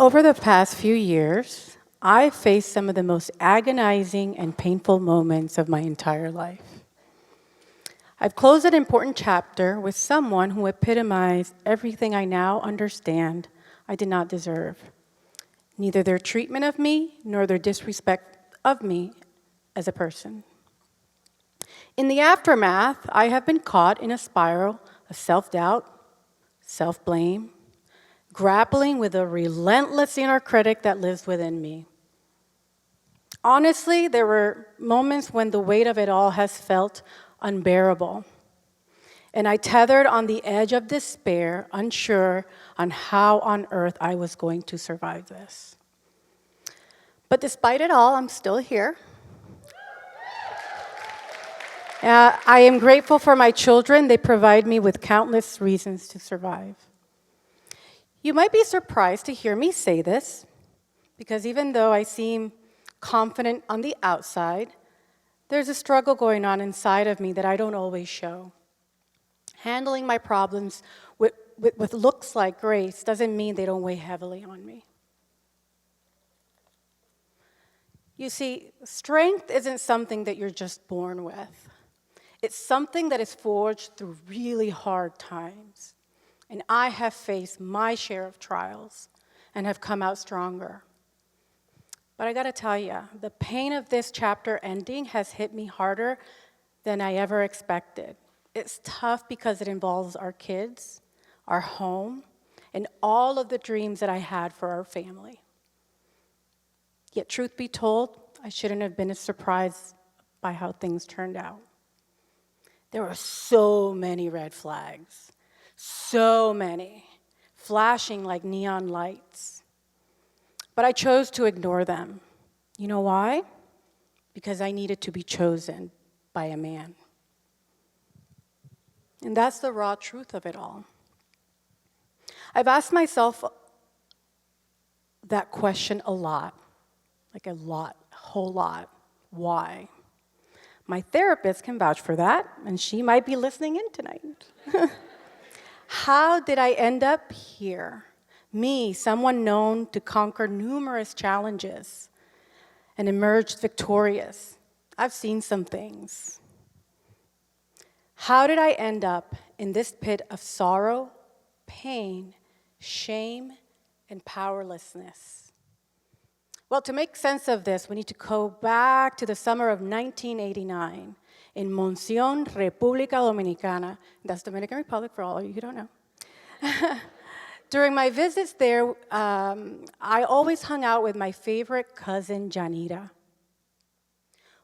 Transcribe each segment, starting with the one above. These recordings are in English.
Over the past few years, I've faced some of the most agonizing and painful moments of my entire life. I've closed an important chapter with someone who epitomized everything I now understand I did not deserve. Neither their treatment of me nor their disrespect of me as a person. In the aftermath, I have been caught in a spiral of self-doubt, self-blame, grappling with a relentless inner critic that lives within me. Honestly, there were moments when the weight of it all has felt unbearable. And I tethered on the edge of despair, unsure on how on earth I was going to survive this. But despite it all, I'm still here. I am grateful for my children. They provide me with countless reasons to survive. You might be surprised to hear me say this, because even though I seem confident on the outside, there's a struggle going on inside of me that I don't always show. Handling my problems with looks like grace doesn't mean they don't weigh heavily on me. You see, strength isn't something that you're just born with. It's something that is forged through really hard times. And I have faced my share of trials and have come out stronger. But I gotta tell you, the pain of this chapter ending has hit me harder than I ever expected. It's tough because it involves our kids, our home, and all of the dreams that I had for our family. Yet truth be told, I shouldn't have been as surprised by how things turned out. There were so many red flags, so many, flashing like neon lights. But I chose to ignore them. You know why? Because I needed to be chosen by a man. And that's the raw truth of it all. I've asked myself that question a lot, a whole lot. Why? My therapist can vouch for that, and she might be listening in tonight. How did I end up here? Me, someone known to conquer numerous challenges and emerged victorious. I've seen some things. How did I end up in this pit of sorrow, pain, shame, and powerlessness? Well, to make sense of this, we need to go back to the summer of 1989 in Monción, República Dominicana. That's Dominican Republic for all of you who don't know. During my visits there, I always hung out with my favorite cousin, Janita,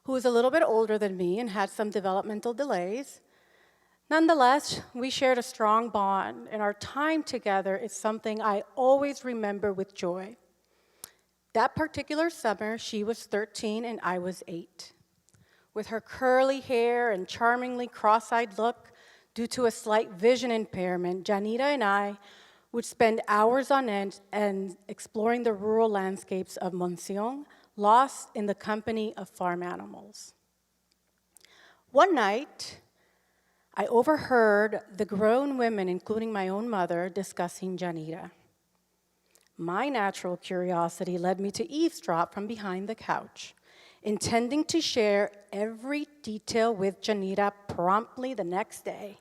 who was a little bit older than me and had some developmental delays. Nonetheless, we shared a strong bond, and our time together is something I always remember with joy. That particular summer, she was 13 and I was 8. With her curly hair and charmingly cross-eyed look, due to a slight vision impairment, Janita and I would spend hours on end and exploring the rural landscapes of Monción, lost in the company of farm animals. One night, I overheard the grown women, including my own mother, discussing Janita. My natural curiosity led me to eavesdrop from behind the couch, intending to share every detail with Janita promptly the next day.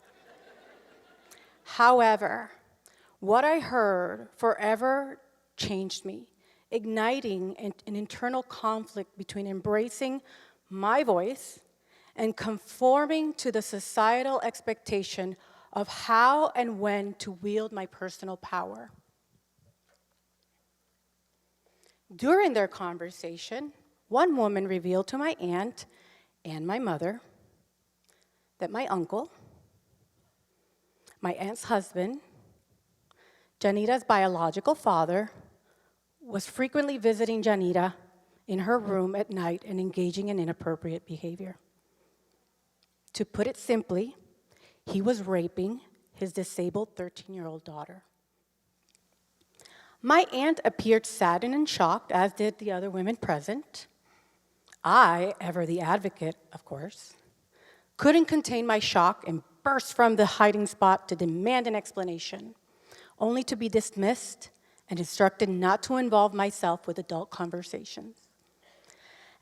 However, what I heard forever changed me, igniting an internal conflict between embracing my voice and conforming to the societal expectation of how and when to wield my personal power. During their conversation, one woman revealed to my aunt and my mother that my uncle, my aunt's husband, Janita's biological father, was frequently visiting Janita in her room at night and engaging in inappropriate behavior. To put it simply, he was raping his disabled 13-year-old daughter. My aunt appeared saddened and shocked, as did the other women present. I, ever the advocate, of course, couldn't contain my shock and burst from the hiding spot to demand an explanation, only to be dismissed and instructed not to involve myself with adult conversations.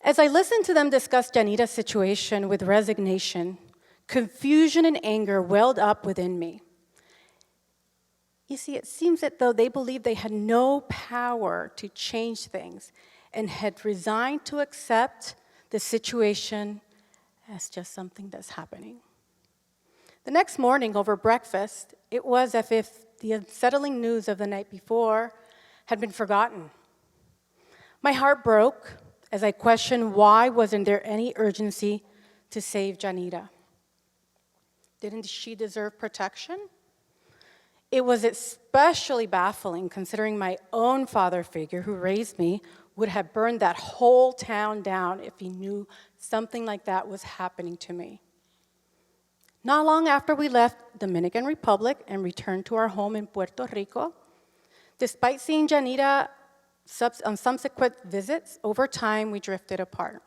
As I listened to them discuss Janita's situation with resignation, confusion and anger welled up within me. You see, it seems that though they believed they had no power to change things and had resigned to accept the situation as just something that's happening. The next morning over breakfast, it was as if the unsettling news of the night before had been forgotten. My heart broke as I questioned why wasn't there any urgency to save Janita. Didn't she deserve protection? It was especially baffling considering my own father figure who raised me would have burned that whole town down if he knew something like that was happening to me. Not long after we left Dominican Republic and returned to our home in Puerto Rico, despite seeing Janita on subsequent visits, over time we drifted apart.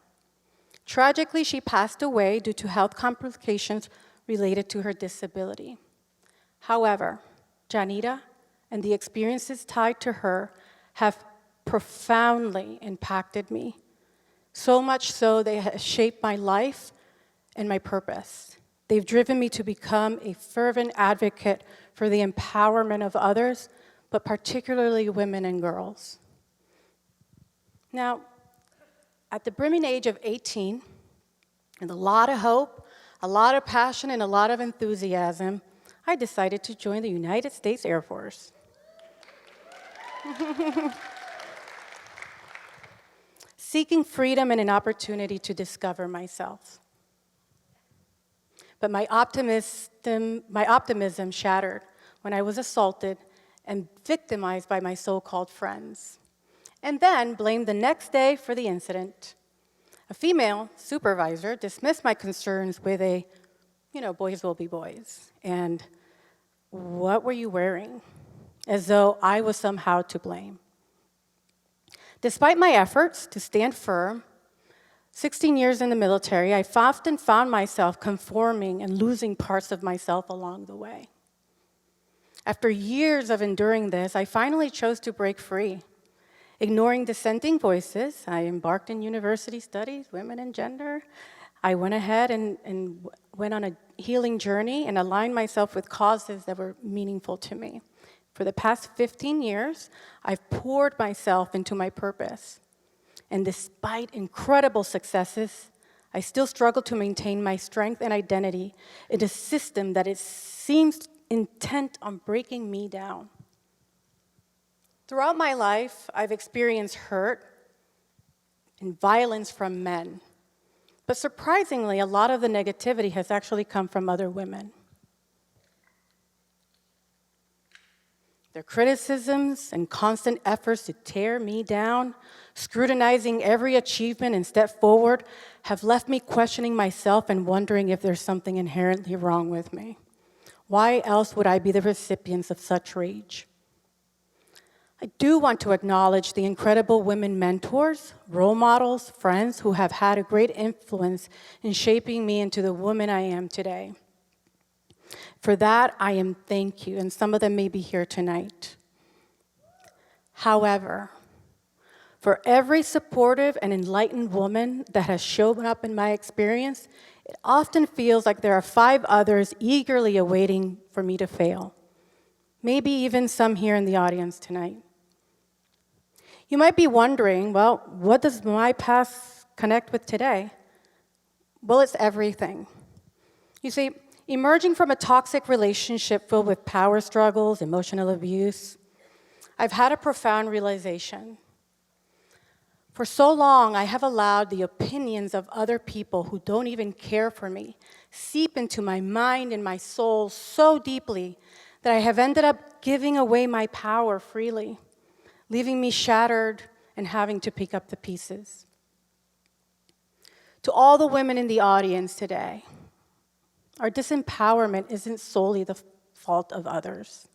Tragically, she passed away due to health complications related to her disability. However, Janita and the experiences tied to her have profoundly impacted me, so much so they have shaped my life and my purpose. They've driven me to become a fervent advocate for the empowerment of others, but particularly women and girls. Now, at the brimming age of 18, with a lot of hope, a lot of passion, and a lot of enthusiasm, I decided to join the United States Air Force. Seeking freedom and an opportunity to discover myself. But my optimism shattered when I was assaulted and victimized by my so-called friends, and then blamed the next day for the incident. A female supervisor dismissed my concerns with a, boys will be boys, and what were you wearing? As though I was somehow to blame. Despite my efforts to stand firm, 16 years in the military, I often found myself conforming and losing parts of myself along the way. After years of enduring this, I finally chose to break free. Ignoring dissenting voices, I embarked in university studies, women and gender. I went ahead and went on a healing journey and aligned myself with causes that were meaningful to me. For the past 15 years, I've poured myself into my purpose. And despite incredible successes, I still struggle to maintain my strength and identity in a system that seems intent on breaking me down. Throughout my life, I've experienced hurt and violence from men. But surprisingly, a lot of the negativity has actually come from other women. Their criticisms and constant efforts to tear me down, scrutinizing every achievement and step forward, have left me questioning myself and wondering if there's something inherently wrong with me. Why else would I be the recipient of such rage? I do want to acknowledge the incredible women mentors, role models, friends who have had a great influence in shaping me into the woman I am today. For that, I am thank you, and some of them may be here tonight. However, for every supportive and enlightened woman that has shown up in my experience, it often feels like there are 5 others eagerly awaiting for me to fail. Maybe even some here in the audience tonight. You might be wondering, well, what does my past connect with today? Well, it's everything. You see, emerging from a toxic relationship filled with power struggles, emotional abuse, I've had a profound realization. For so long, I have allowed the opinions of other people who don't even care for me seep into my mind and my soul so deeply that I have ended up giving away my power freely, leaving me shattered and having to pick up the pieces. To all the women in the audience today, our disempowerment isn't solely the fault of others.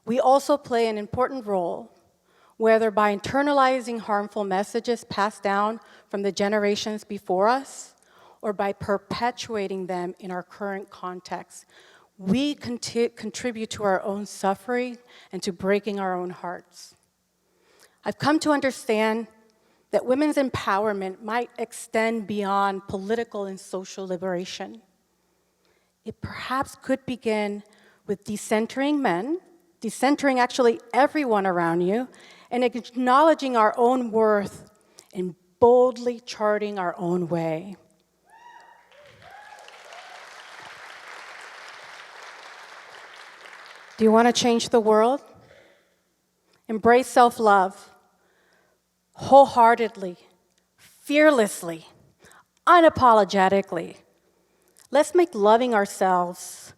We also play an important role, whether by internalizing harmful messages passed down from the generations before us, or by perpetuating them in our current context, we contribute to our own suffering and to breaking our own hearts. I've come to understand that women's empowerment might extend beyond political and social liberation. It perhaps could begin with decentering men, decentering actually everyone around you, and acknowledging our own worth and boldly charting our own way. Do you want to change the world? Embrace self-love wholeheartedly, fearlessly, unapologetically. Let's make loving ourselves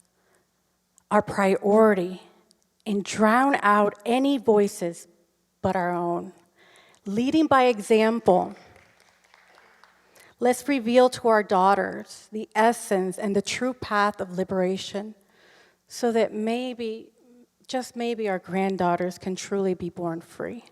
our priority and drown out any voices but our own. Leading by example, let's reveal to our daughters the essence and the true path of liberation so that maybe, just maybe, our granddaughters can truly be born free.